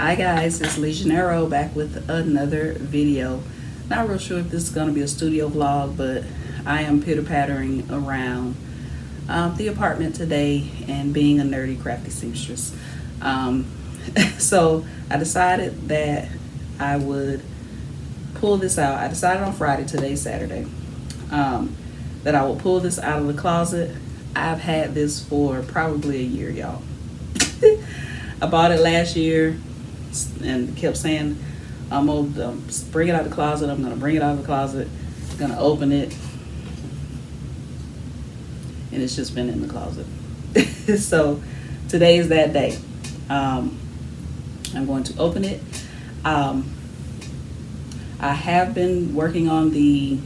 Hi guys, it's LeJanaro back with another video. Not real sure if this is going to be a studio vlog, but I am pitter-pattering around the apartment today and being a nerdy, crafty seamstress. So I decided that I would pull this out. I decided on Friday, today's Saturday, that I will pull this out of the closet. I've had this for probably a year, y'all. I bought it last year and kept saying, I'm gonna bring it out of the closet. I'm gonna bring it out of the closet. I'm gonna open it. And it's just been in the closet. So today is that day. I'm going to open it. I have been working on the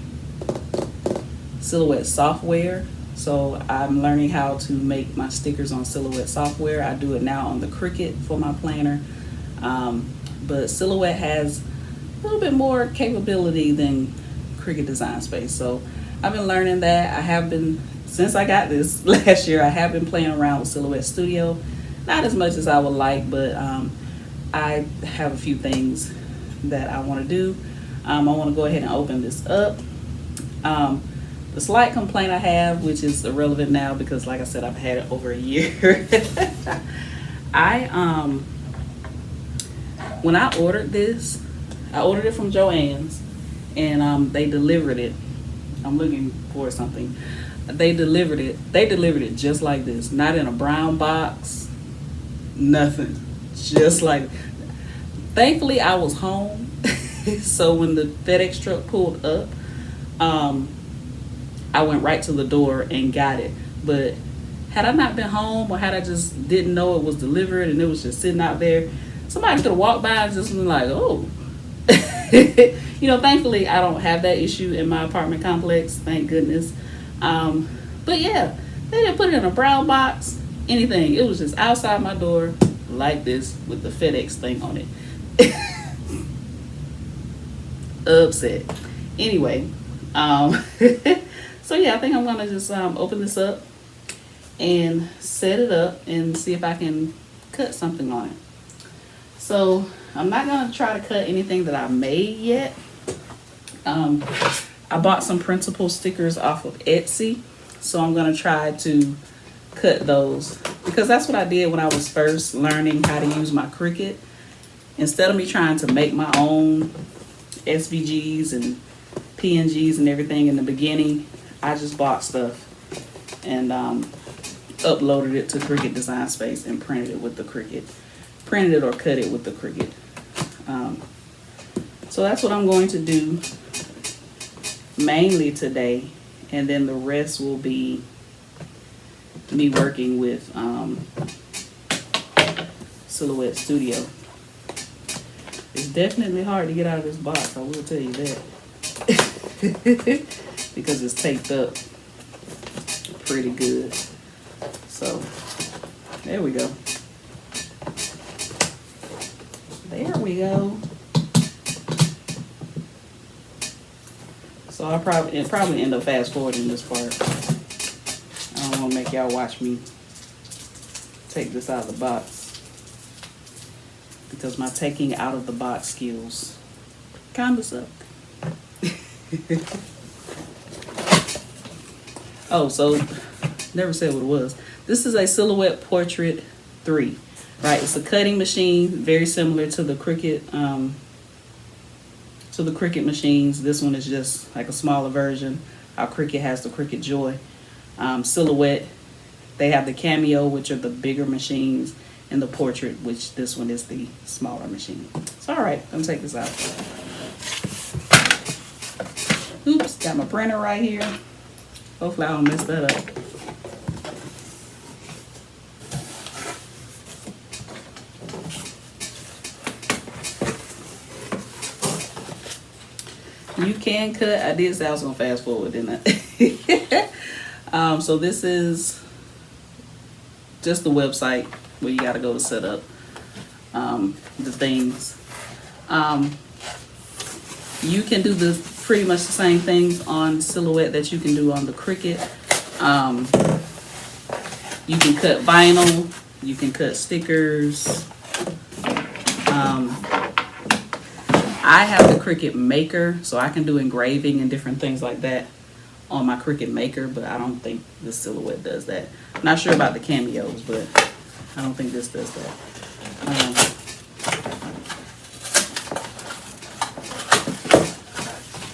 Silhouette software. So I'm learning how to make my stickers on Silhouette software. I do it now on the Cricut for my planner. But Silhouette has a little bit more capability than Cricut Design Space. So I've been learning that. I have been, since I got this last year, I have been playing around with Silhouette Studio. Not as much as I would like, but I have a few things that I want to do. I want to go ahead and open this up. The slight complaint I have, which is irrelevant now because like I said, I've had it over a year. When I ordered this, I ordered it from Joann's and they delivered it. I'm looking for something. They delivered it just like this. Not in a brown box, nothing. Just like, thankfully I was home. So when the FedEx truck pulled up, I went right to the door and got it. But had I not been home, or had I just didn't know it was delivered and it was just sitting out there, somebody could have walked by and just been like, oh. You know, thankfully I don't have that issue in my apartment complex, thank goodness. But yeah, they didn't put it in a brown box, anything. It was just outside my door like this with the FedEx thing on it. Upset. Anyway, so yeah, I think I'm gonna just open this up and set it up and see if I can cut something on it. So I'm not gonna try to cut anything that I made yet. I bought some printable stickers off of Etsy, so I'm gonna try to cut those because that's what I did when I was first learning how to use my Cricut. Instead of me trying to make my own SVGs and PNGs and everything in the beginning, I just bought stuff and uploaded it to Cricut Design Space and printed it with the Cricut. Printed it or cut it with the Cricut. So that's what I'm going to do mainly today, and then the rest will be me working with Silhouette Studio. It's definitely hard to get out of this box, I will tell you that. Because it's taped up pretty good. So there we go. There we go. So I'll probably end up fast forwarding this part. I don't want to make y'all watch me take this out of the box because my taking out of the box skills kind of suck. Oh, so never said what it was. This is a Silhouette Portrait 3, right? It's a cutting machine, very similar to the Cricut, machines. This one is just like a smaller version. How Cricut has the Cricut Joy. Silhouette, they have the Cameo, which are the bigger machines, and the Portrait, which this one is the smaller machine. So all right, let me take this out. Oops, got my printer right here. Hopefully I don't mess that up. You can cut. I did say I was gonna fast forward, didn't I? So this is just the website where you gotta go to set up the things. You can do pretty much the same things on Silhouette that you can do on the Cricut. You can cut vinyl, you can cut stickers, I have the Cricut Maker, so I can do engraving and different things like that on my Cricut Maker, but I don't think the Silhouette does that. I'm not sure about the cameos, but I don't think this does that.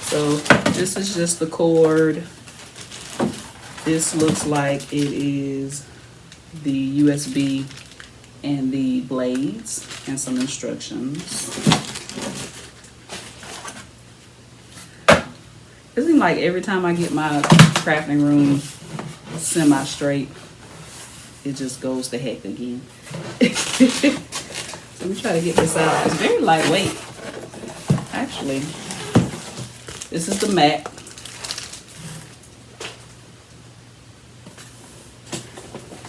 So this is just the cord. This looks like it is the USB and the blades and some instructions. It seems like every time I get my crafting room semi-straight, it just goes to heck again. So let me try to get this out. It's very lightweight. Actually, this is the mat.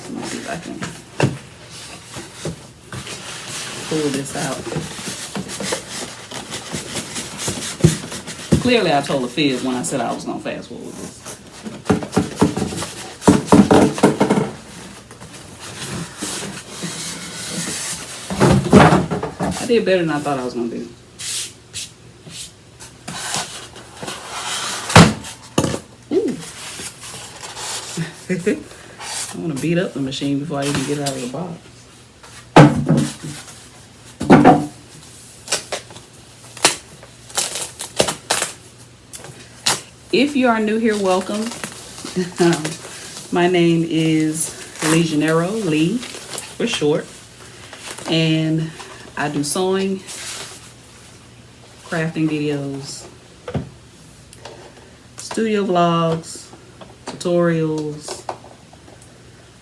Let me see if I can pull this out. Clearly I told a fib when I said I was going to fast forward this. I did better than I thought I was going to do. Ooh. I want to beat up the machine before I even get it out of the box. If you are new here, welcome. My name is LeJanaro, Lee for short, and I do sewing, crafting videos, studio vlogs, tutorials,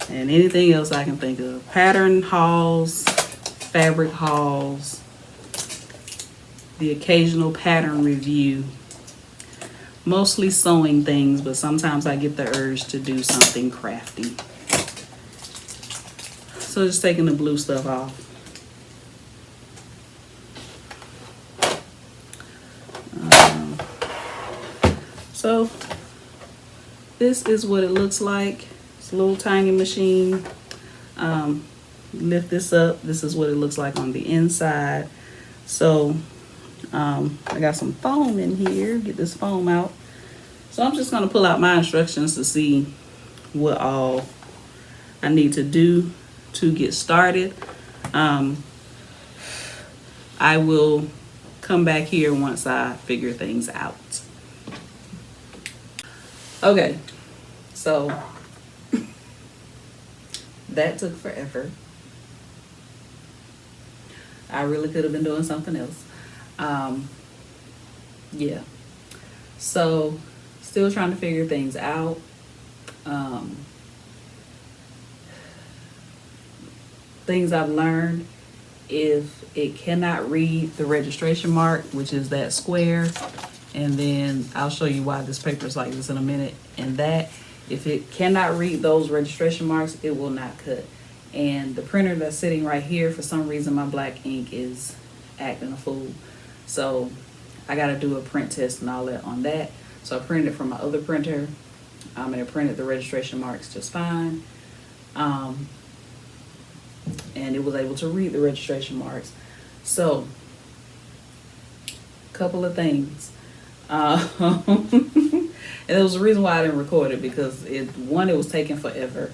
and anything else I can think of. Pattern hauls, fabric hauls, the occasional pattern review. Mostly sewing things, but sometimes I get the urge to do something crafty. So just taking the blue stuff off. So this is what it looks like. It's a little tiny machine. Lift this up. This is what it looks like on the inside. So I got some foam in here. Get this foam out. So I'm just going to pull out my instructions to see what all I need to do to get started. I will come back here once I figure things out. Okay, so that took forever. I really could have been doing something else. Yeah, so still trying to figure things out. Things I've learned: if it cannot read the registration mark, which is that square, and then I'll show you why this paper is like this in a minute, and that if it cannot read those registration marks, it will not cut. And the printer that's sitting right here, for some reason my black ink is acting a fool. So I got to do a print test and all that on that. So I printed it from my other printer. And it printed the registration marks just fine. And it was able to read the registration marks. So, a couple of things. And there was a reason why I didn't record it, because one, it was taking forever.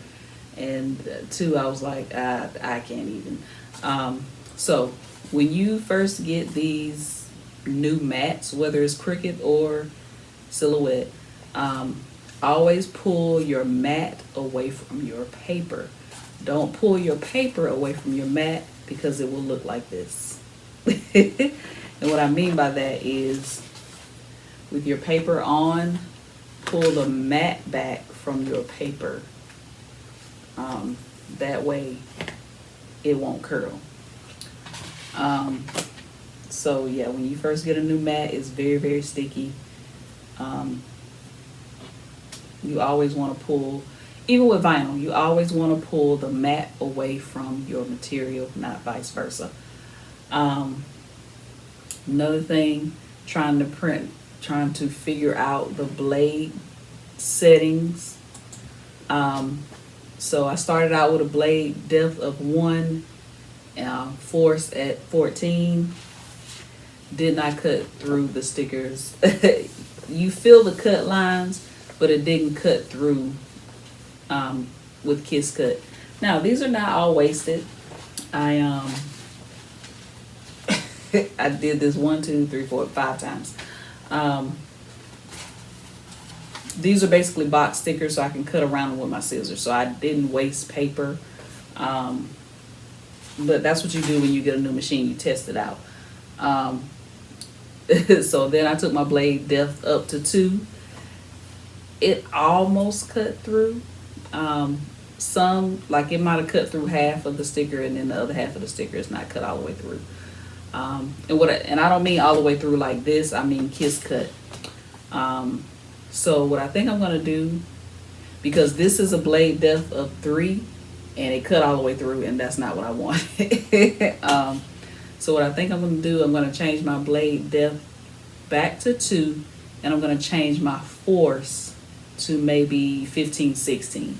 And two, I was like, I can't even. So when you first get these new mats, whether it's Cricut or Silhouette, always pull your mat away from your paper. Don't pull your paper away from your mat, because it will look like this. And what I mean by that is, with your paper on, pull the mat back from your paper. That way it won't curl. So yeah, when you first get a new mat, it's very, very sticky. You always want to pull, even with vinyl, you always want to pull the mat away from your material, not vice versa. Another thing, trying to figure out the blade settings. So I started out with a blade depth of 1 force at 14 did not cut through the stickers. You feel the cut lines, but it didn't cut through with Kiss Cut. Now these are not all wasted. I I did this 1, 2, 3, 4, 5 times. Um, these are basically box stickers, so I can cut around them with my scissors. So I didn't waste paper. Um, but that's what you do when you get a new machine. You test it out. Um, so then I took my blade depth up to 2. It almost cut through. Some, like it might have cut through half of the sticker, and then the other half of the sticker is not cut all the way through. And I don't mean all the way through like this. I mean Kiss Cut. So what I think I'm gonna do, because this is a blade depth of 3, and it cut all the way through, and that's not what I wanted. So what I think I'm gonna do, I'm gonna change my blade depth back to 2, and I'm gonna change my force to maybe 15, 16,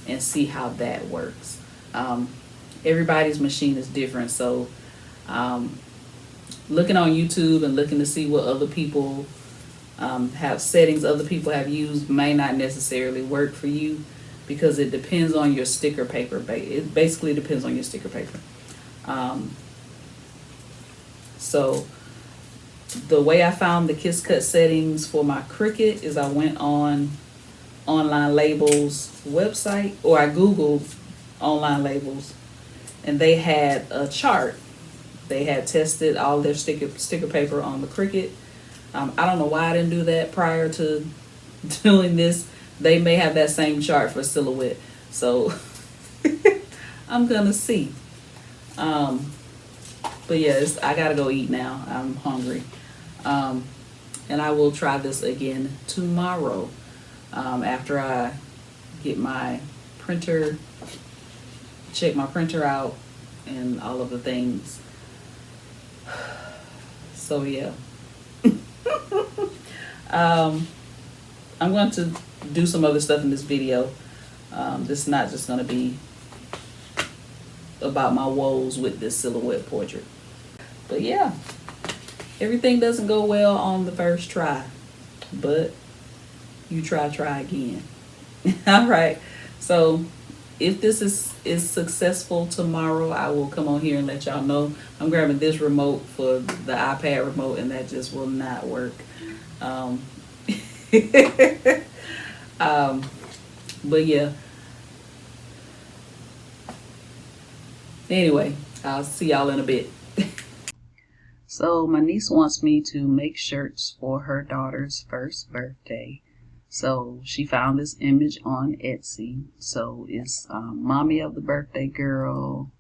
and see how that works. Everybody's machine is different, so looking on YouTube and looking to see what other people have settings other people have used may not necessarily work for you, because it depends on your sticker paper. It basically depends on your sticker paper. So the way I found the Kiss Cut settings for my Cricut is I went on Online Labels website, or I Googled Online Labels, and they had a chart. They had tested all their sticker paper on the Cricut. I don't know why I didn't do that prior to doing this. They may have that same chart for Silhouette. So I'm gonna see. But yes, I gotta go eat now. I'm hungry. And I will try this again tomorrow, after I get my printer, check my printer out, and all of the things. So yeah. I'm going to do some other stuff in this video. This is not just going to be about my woes with this silhouette portrait. But yeah, everything doesn't go well on the first try, but you try again. All right, so if this is successful tomorrow, I will come on here and let y'all know. I'm grabbing this remote for the iPad remote, and that just will not work. But yeah, anyway, I'll see y'all in a bit. So my niece wants me to make shirts for her daughter's first birthday. So she found this image on Etsy. So it's mommy of the birthday girl,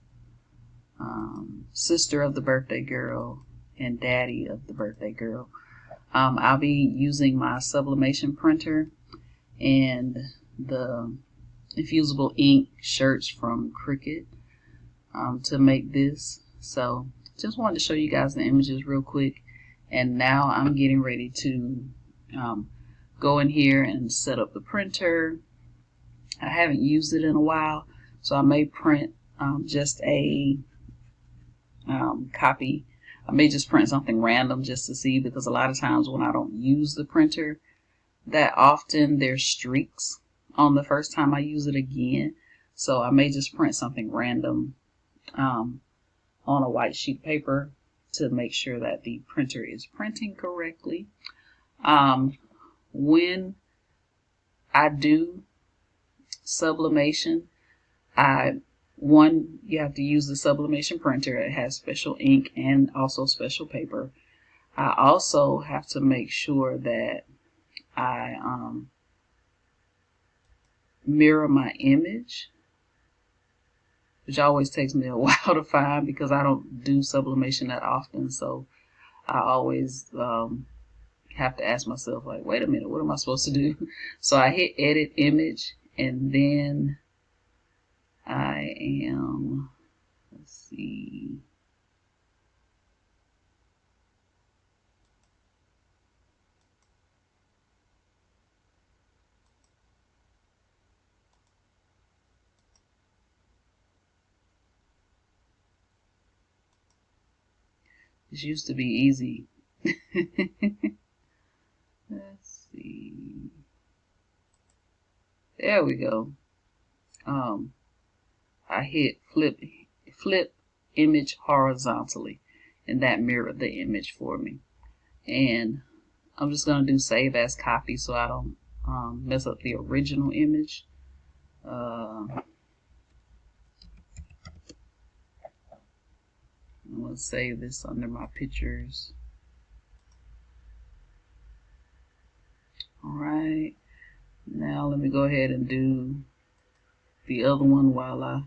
sister of the birthday girl, and daddy of the birthday girl. I'll be using my sublimation printer and the infusible ink shirts from Cricut to make this. So just wanted to show you guys the images real quick, and now I'm getting ready to go in here and set up the printer. I haven't used it in a while, so I may print just a copy. I may just print something random just to see, because a lot of times when I don't use the printer that often, there's streaks on the first time I use it again. So I may just print something random on a white sheet of paper to make sure that the printer is printing correctly. When I do sublimation, you have to use the sublimation printer. It has special ink and also special paper. I also have to make sure that I mirror my image, which always takes me a while to find because I don't do sublimation that often. So I always have to ask myself, like, wait a minute, what am I supposed to do? So I hit edit image, and then I am, let's see, This used to be easy. Let's see. There we go. I hit flip image horizontally, and that mirrored the image for me. And I'm just going to do save as copy so I don't mess up the original image. I'm going to save this under my pictures. Alright, now let me go ahead and do the other one while I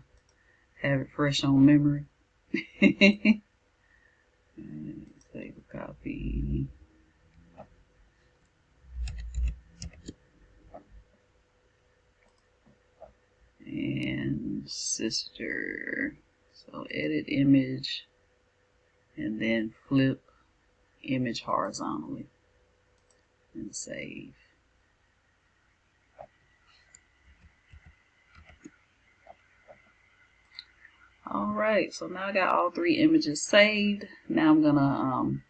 have it fresh on memory. Save a copy. And sister. So edit image and then flip image horizontally and save. Alright, so now I got all 3 images saved. Now I'm gonna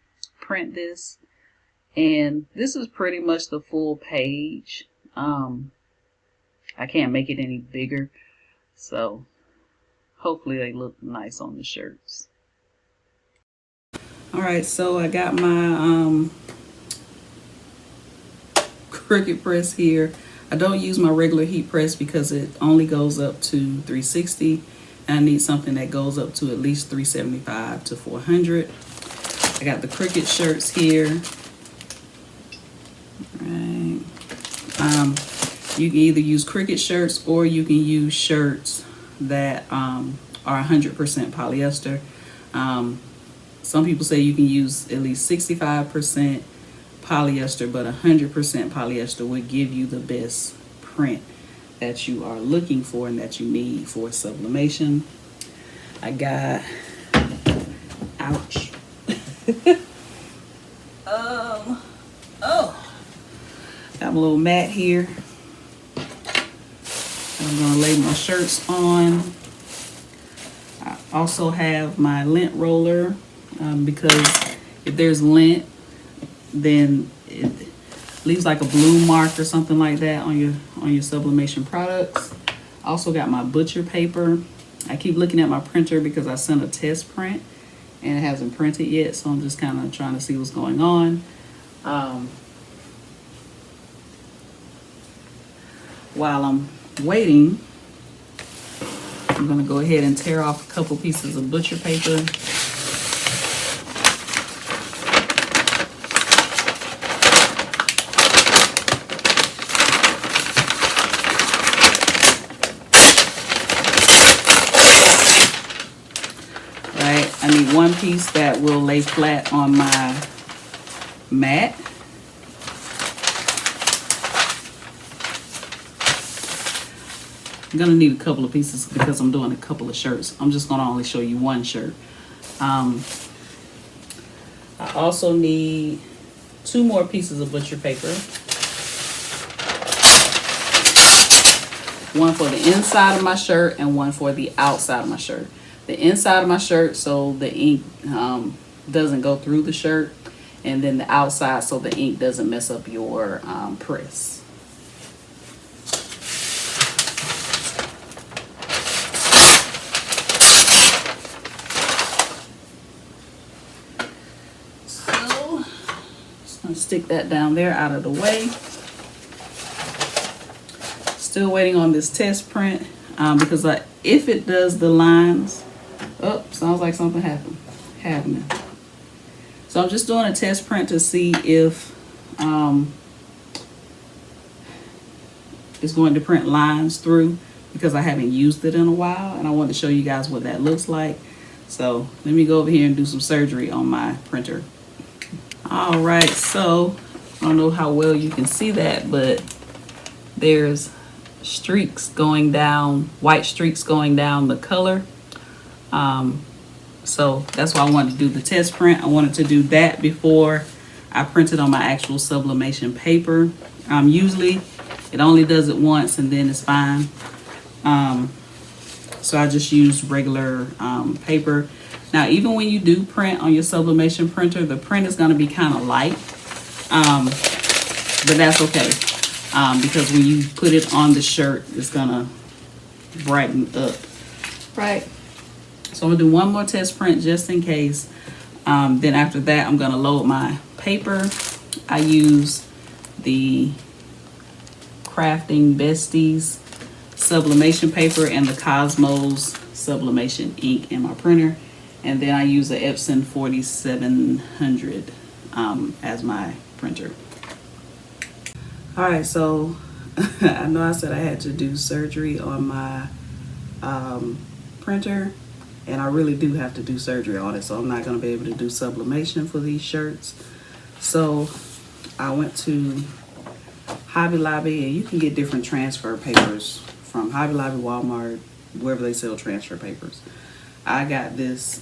print this, and this is pretty much the full page. I can't make it any bigger, so hopefully they look nice on the shirts. Alright, so I got my Cricut press here. I don't use my regular heat press because it only goes up to 360, and I need something that goes up to at least 375 to 400. I got the Cricut shirts here. Right. You can either use Cricut shirts or you can use shirts that are 100% polyester. Some people say you can use at least 65% polyester, but 100% polyester would give you the best print that you are looking for and that you need for sublimation. I got, ouch. Got my little mat here. I'm gonna lay my shirts on. I also have my lint roller because if there's lint, then it leaves like a blue mark or something like that on your sublimation products. Also got my butcher paper. I keep looking at my printer because I sent a test print and it hasn't printed yet, so I'm just kind of trying to see what's going on. While I'm waiting, I'm going to go ahead and tear off a couple pieces of butcher paper. Right, I need one piece that will lay flat on my mat. I'm gonna need a couple of pieces because I'm doing a couple of shirts. I'm just gonna only show you one shirt. I also need 2 more pieces of butcher paper. One for the inside of my shirt and one for the outside of my shirt. The inside of my shirt so the ink doesn't go through the shirt, and then the outside so the ink doesn't mess up your press. Stick that down there out of the way. Still waiting on this test print because if it does the lines, oh, sounds like something happening. So I'm just doing a test print to see if it's going to print lines through, because I haven't used it in a while and I want to show you guys what that looks like. So let me go over here and do some surgery on my printer. All right, so I don't know how well you can see that, but there's streaks going down, white streaks going down the color. So that's why I wanted to do the test print. I wanted to do that before I printed on my actual sublimation paper. Usually it only does it once and then it's fine. So I just use regular paper. Now, even when you do print on your sublimation printer, the print is going to be kind of light, but that's okay, because when you put it on the shirt, it's going to brighten up. Right. So I'm going to do one more test print just in case. Then after that, I'm going to load my paper. I use the Crafting Besties sublimation paper and the Cosmos sublimation ink in my printer. And then I use the Epson 4700 as my printer. Alright, so I know I said I had to do surgery on my printer, and I really do have to do surgery on it, so I'm not going to be able to do sublimation for these shirts. So I went to Hobby Lobby, and you can get different transfer papers from Hobby Lobby, Walmart, wherever they sell transfer papers. I got this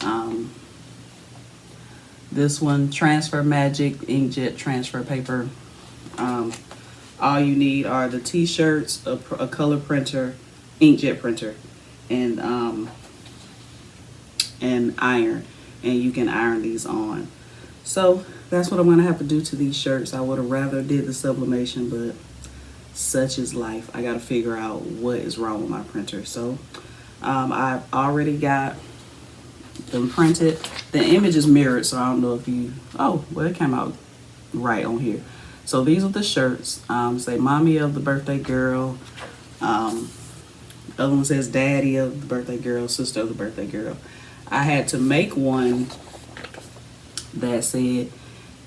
this one, Transfer Magic inkjet transfer paper. All you need are the t-shirts, a color printer, inkjet printer, and iron, and you can iron these on. So that's what I'm gonna have to do to these shirts. I would have rather did the sublimation, but such is life. I gotta figure out what is wrong with my printer. So I've already got them printed. The image is mirrored, so I don't know if you, oh, well, it came out right on here. So these are the shirts. Say mommy of the birthday girl. Other one says daddy of the birthday girl, sister of the birthday girl. I had to make one that said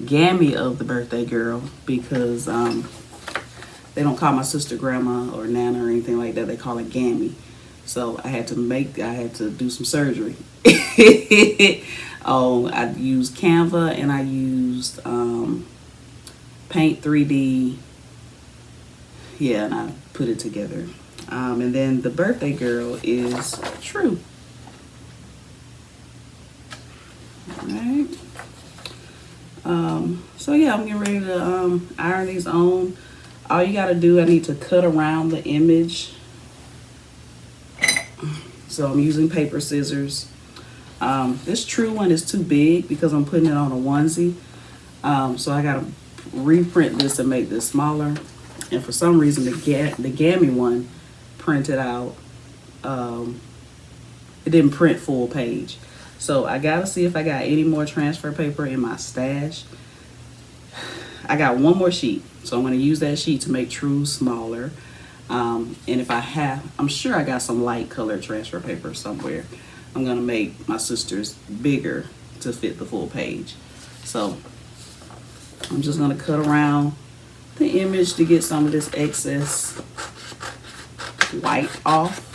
Gammy of the birthday girl, because they don't call my sister grandma or nana or anything like that. They call it Gammy. So I had to do some surgery. Oh, I used Canva, and I used Paint 3D. Yeah, and I put it together. And then the birthday girl is True. Alright. So yeah, I'm getting ready to iron these on. All you gotta do, I need to cut around the image. So I'm using paper scissors. This True one is too big because I'm putting it on a onesie. So I gotta reprint this and make this smaller. And for some reason, the Gammy one printed out. It didn't print full page. So I gotta see if I got any more transfer paper in my stash. I got one more sheet, so I'm gonna use that sheet to make True smaller. And if I have, I'm sure I got some light colored transfer paper somewhere. I'm gonna make my sister's bigger to fit the full page. So I'm just gonna cut around the image to get some of this excess white off.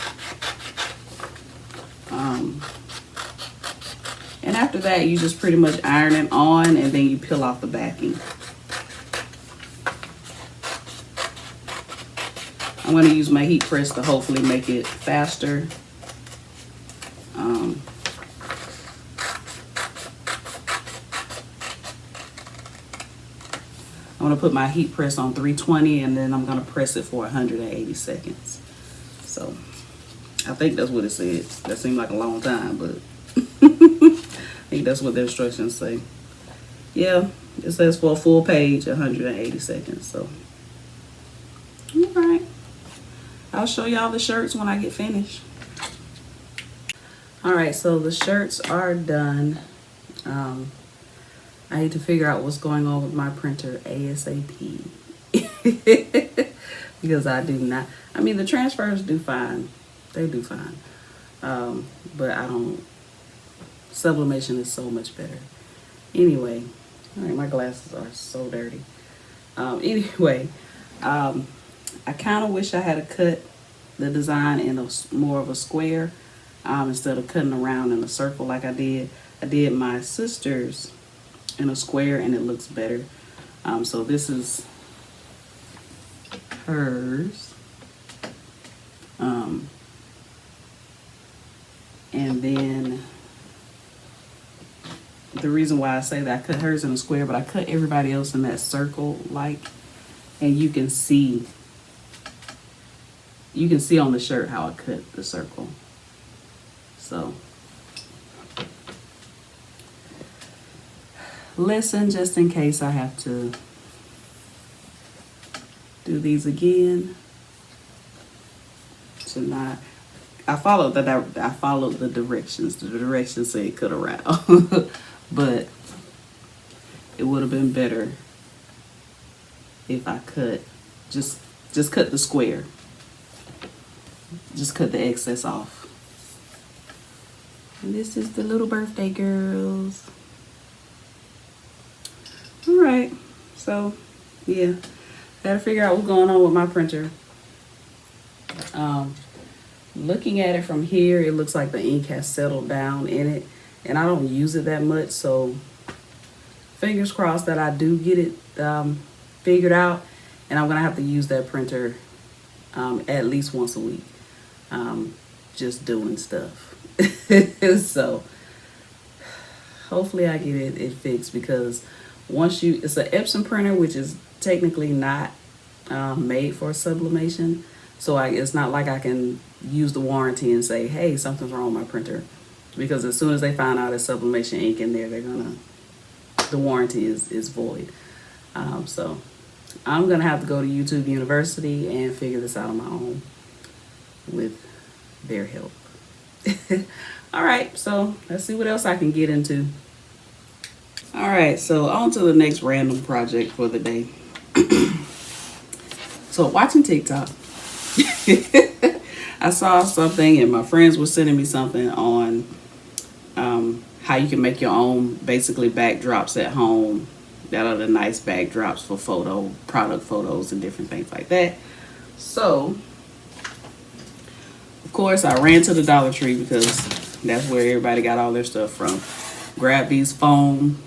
And after that, you just pretty much iron it on, and then you peel off the backing. I'm going to use my heat press to hopefully make it faster. I'm going to put my heat press on 320, and then I'm going to press it for 180 seconds. So I think that's what it said. That seemed like a long time, but I think that's what the instructions say. Yeah, it says for a full page, 180 seconds. So, all right. I'll show y'all the shirts when I get finished. All right, so the shirts are done. I need to figure out what's going on with my printer ASAP. Because I do not, I mean, the transfers do fine. They do fine. But I don't, sublimation is so much better. Anyway, all right, my glasses are so dirty. Anyway, I kind of wish I had cut the design in more of a square instead of cutting around in a circle like I did. I did my sister's in a square, and it looks better. So this is hers. And then the reason why I say that, I cut hers in a square, but I cut everybody else in that circle, like, and you can see on the shirt how I cut the circle. So listen, just in case I have to do these again. To not, I followed the directions. The directions say cut around, but it would have been better if I cut just cut the square. Just cut the excess off. And this is the little birthday girls. All right, so yeah, gotta figure out what's going on with my printer. Looking at it from here, it looks like the ink has settled down in it, and I don't use it that much, so fingers crossed that I do get it figured out, and I'm gonna have to use that printer at least once a week, just doing stuff. So hopefully I get it fixed, because it's an Epson printer, which is technically not made for sublimation. So it's not like I can use the warranty and say, hey, something's wrong with my printer. Because as soon as they find out there's sublimation ink in there, the warranty is void. So I'm gonna have to go to YouTube University and figure this out on my own with their help. All right, so let's see what else I can get into. All right, so on to the next random project for the day. So watching TikTok, I saw something, and my friends were sending me something on how you can make your own basically backdrops at home that are the nice backdrops for product photos and different things like that. So of course I ran to the Dollar Tree, because that's where everybody got all their stuff from. Grabbed these foam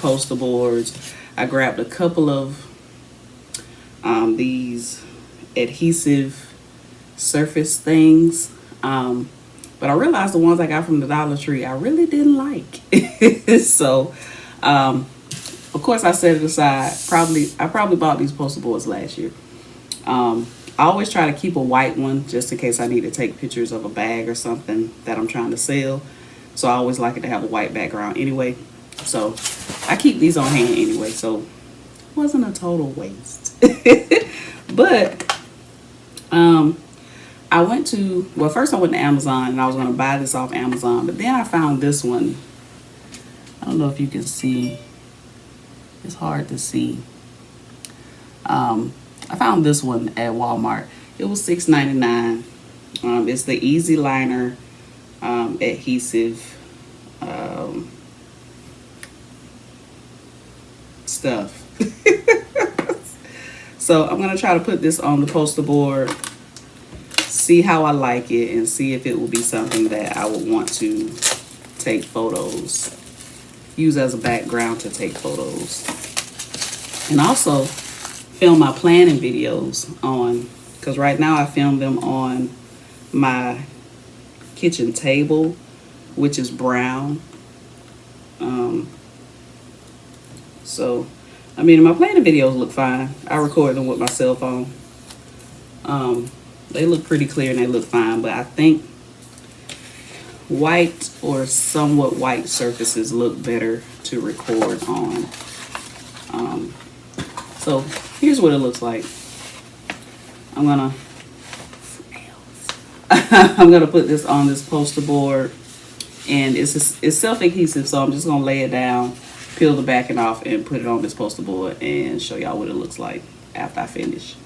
poster boards. I grabbed a couple of these adhesive surface things, but I realized the ones I got from the Dollar Tree I really didn't like. So of course I set it aside. I probably bought these poster boards last year. I always try to keep a white one just in case I need to take pictures of a bag or something that I'm trying to sell. So I always like it to have a white background anyway. So I keep these on hand anyway, so it wasn't a total waste. But first I went to Amazon, and I was going to buy this off Amazon, but then I found this one. I don't know if you can see. It's hard to see. I found this one at Walmart. It was $6.99. It's the Easy Liner adhesive stuff. So I'm going to try to put this on the poster board, see how I like it, and see if it will be something that I would want to take photos, use as a background to take photos. And also film my planning videos on, because right now I film them on my kitchen table, which is brown. So I mean, my planning videos look fine. I record them with my cell phone. They look pretty clear and they look fine, but I think white or somewhat white surfaces look better to record on. So here's what it looks like. I'm gonna put this on this poster board, and it's self-adhesive, so I'm just gonna lay it down, peel the backing off, and put it on this poster board and show y'all what it looks like after I finish.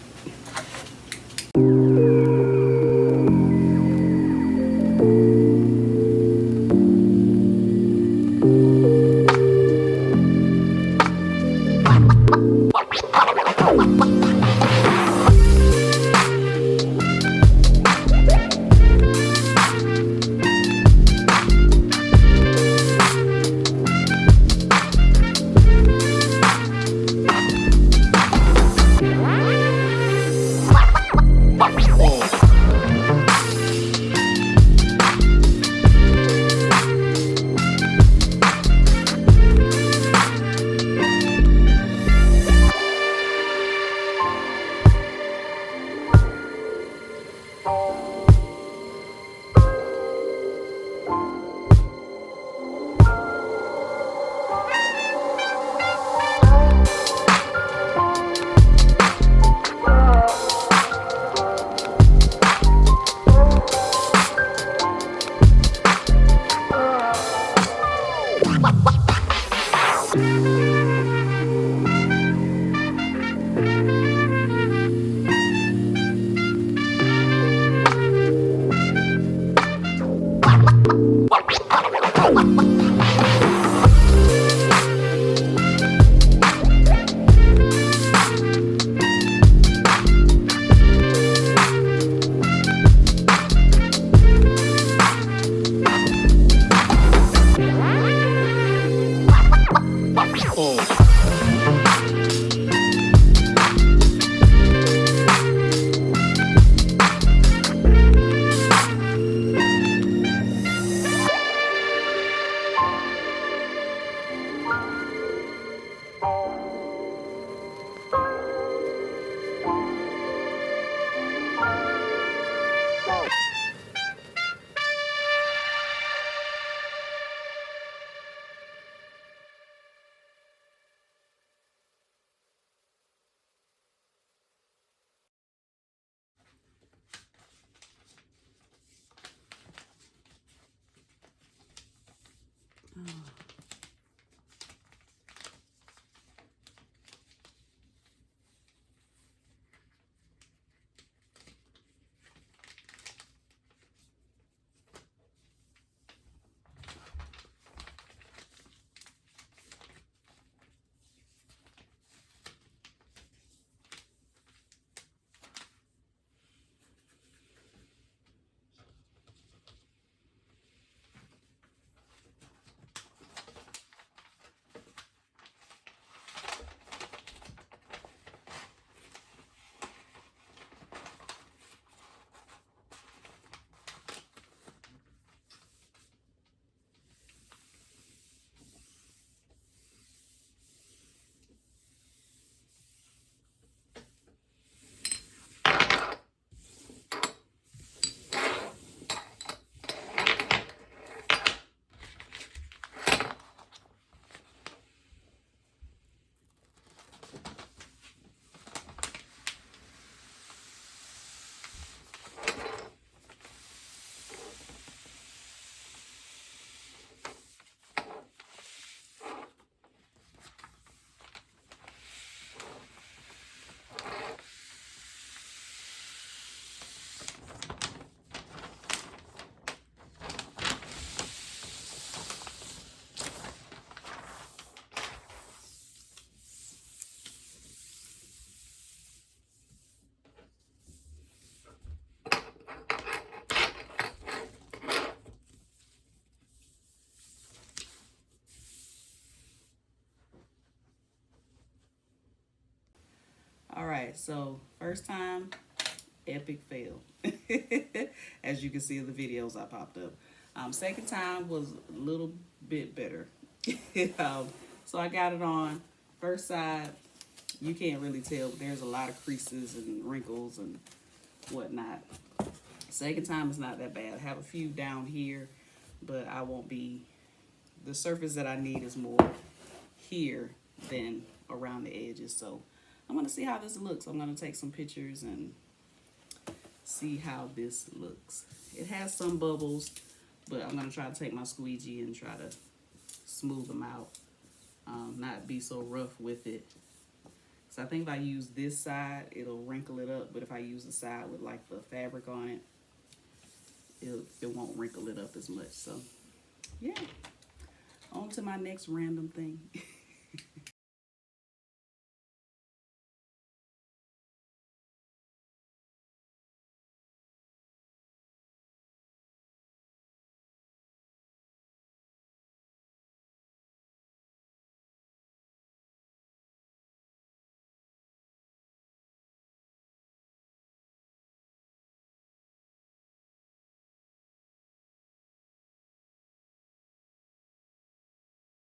All right, so first time, epic fail. As you can see in the videos I popped up. Second time was a little bit better. um, so I got it on. First side, you can't really tell, but there's a lot of creases and wrinkles and whatnot. Second time is not that bad. I have a few down here, but I won't be, the surface that I need is more here than around the edges. So I'm going to see how this looks. I'm going to take some pictures and see how this looks. It has some bubbles, but I'm going to try to take my squeegee and try to smooth them out. Not be so rough with it. So I think if I use this side, it'll wrinkle it up. But if I use the side with like the fabric on it, it won't wrinkle it up as much. So yeah, on to my next random thing.